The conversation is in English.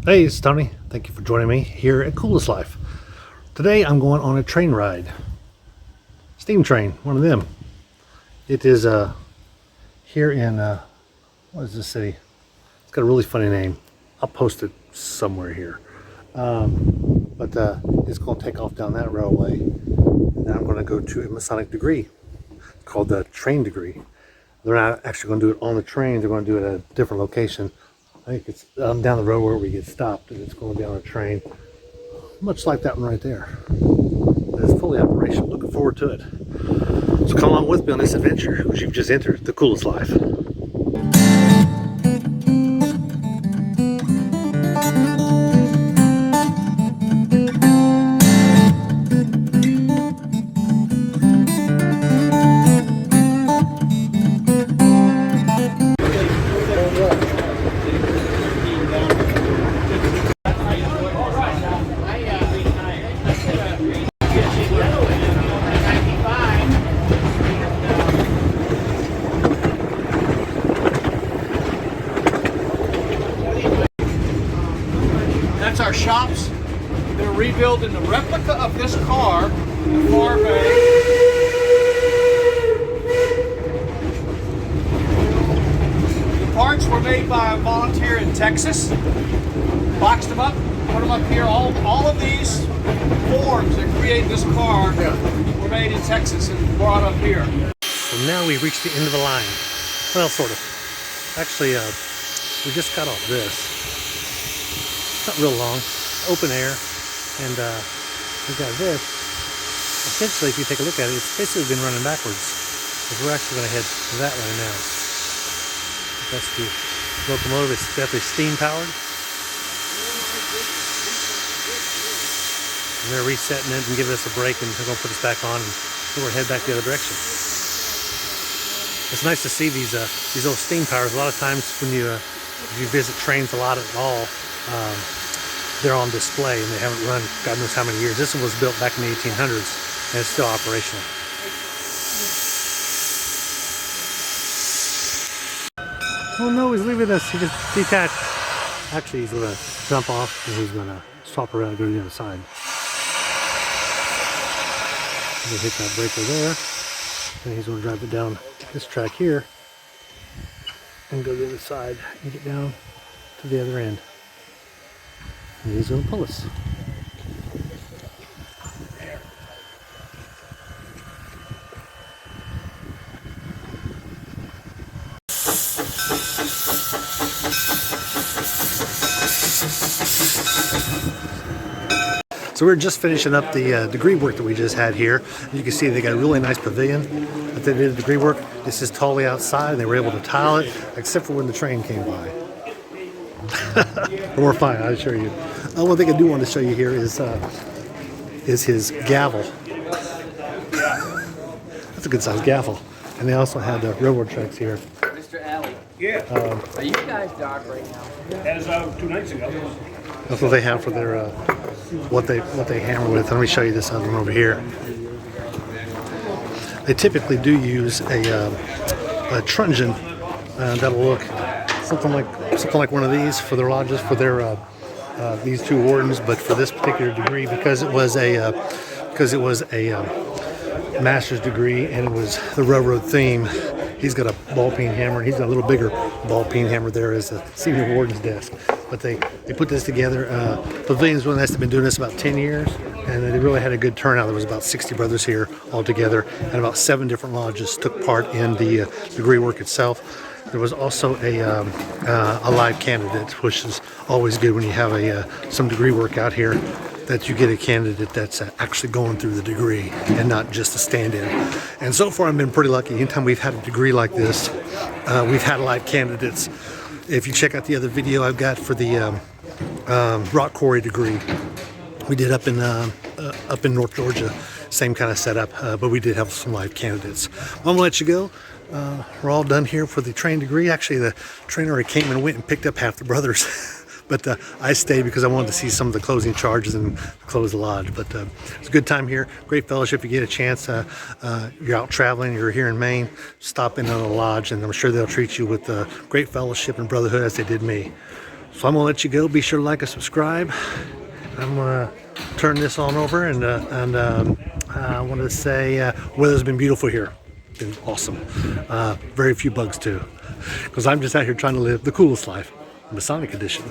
Hey, it's Tony. Thank you for joining me here at Coolest Life. Today I'm going on a train ride. Steam train, one of them. It is here in, what is this city? It's got a really funny name. I'll post it somewhere here. But it's going to take off down that railway. And I'm going to go to a Masonic Degree. It's called the Train Degree. They're not actually going to do it on the train. They're going to do it at a different location. I think it's down the road where we get stopped, and it's going to be on a train, much like that one right there. It's fully operational. Looking forward to it. So come along with me on this adventure, because you've just entered the Coolest Life. That's our shops. They're rebuilding the replica of this car in the far bay. The parts were made by a volunteer in Texas. Boxed them up, put them up here. All of these forms that create this car were made in Texas and brought up here. So now we've reached the end of the line. Well, sort of. Actually, we just got off this. Not real long, open air, and we've got this. Essentially, if you take a look at it, it's basically been running backwards. But we're actually going to head that way now. That's the locomotive. It's definitely steam powered. And they're resetting it and giving us a break, and they're going to put us back on, and we're going to head back the other direction. It's nice to see these old steam powers. A lot of times when you visit trains a lot at all, they're on display and they haven't run God knows how many years. This one was built back in the 1800s and it's still operational. Oh no, he's leaving us. He just detached. Actually, he's going to jump off and he's going to swap around and go to the other side. He'll hit that breaker there and he's going to drive it down this track here and go to the other side and get down to the other end. And he's going to pull us. So we're just finishing up the degree work that we just had here. You can see they got a really nice pavilion that they did the degree work. This is totally outside. They were able to tile it, except for when the train came by. We're fine, I assure you. One thing I do want to show you here is his gavel. That's a good sized gavel. And they also had the railroad tracks here. Mr. Alley. Yeah. Are you guys dark right now? As of 2 nights ago. That's what they have for their what they hammer with. Let me show you this other one over here. They typically do use a truncheon that'll look something like one of these for their lodges, for their these two wardens. But for this particular degree, because it was a master's degree and it was the railroad theme, he's got a ball peen hammer. He's got a little bigger ball peen hammer there as a senior warden's desk. But they put this together. Pavilion's one that's been doing this about 10 years, and they really had a good turnout. There was about 60 brothers here all together, and about 7 different lodges took part in the degree work itself. There was also a live candidate, which is always good when you have some degree work out here, that you get a candidate that's actually going through the degree and not just a stand-in. And so far I've been pretty lucky. Anytime we've had a degree like this, we've had live candidates. If you check out the other video I've got for the rock quarry degree, we did up in North Georgia, same kind of setup, but we did have some live candidates. I'm gonna let you go. We're all done here for the train degree. Actually, the trainer already came and went and picked up half the brothers. But I stayed because I wanted to see some of the closing charges and close the lodge. But it's a good time here. Great fellowship. If you get a chance, you're out traveling, you're here in Maine, stop in on the lodge, and I'm sure they'll treat you with great fellowship and brotherhood as they did me. So I'm gonna let you go. Be sure to like and subscribe. I'm gonna turn this on over, and I wanted to say weather's been beautiful here. Been awesome. Very few bugs too, because I'm just out here trying to live the coolest life, Masonic edition.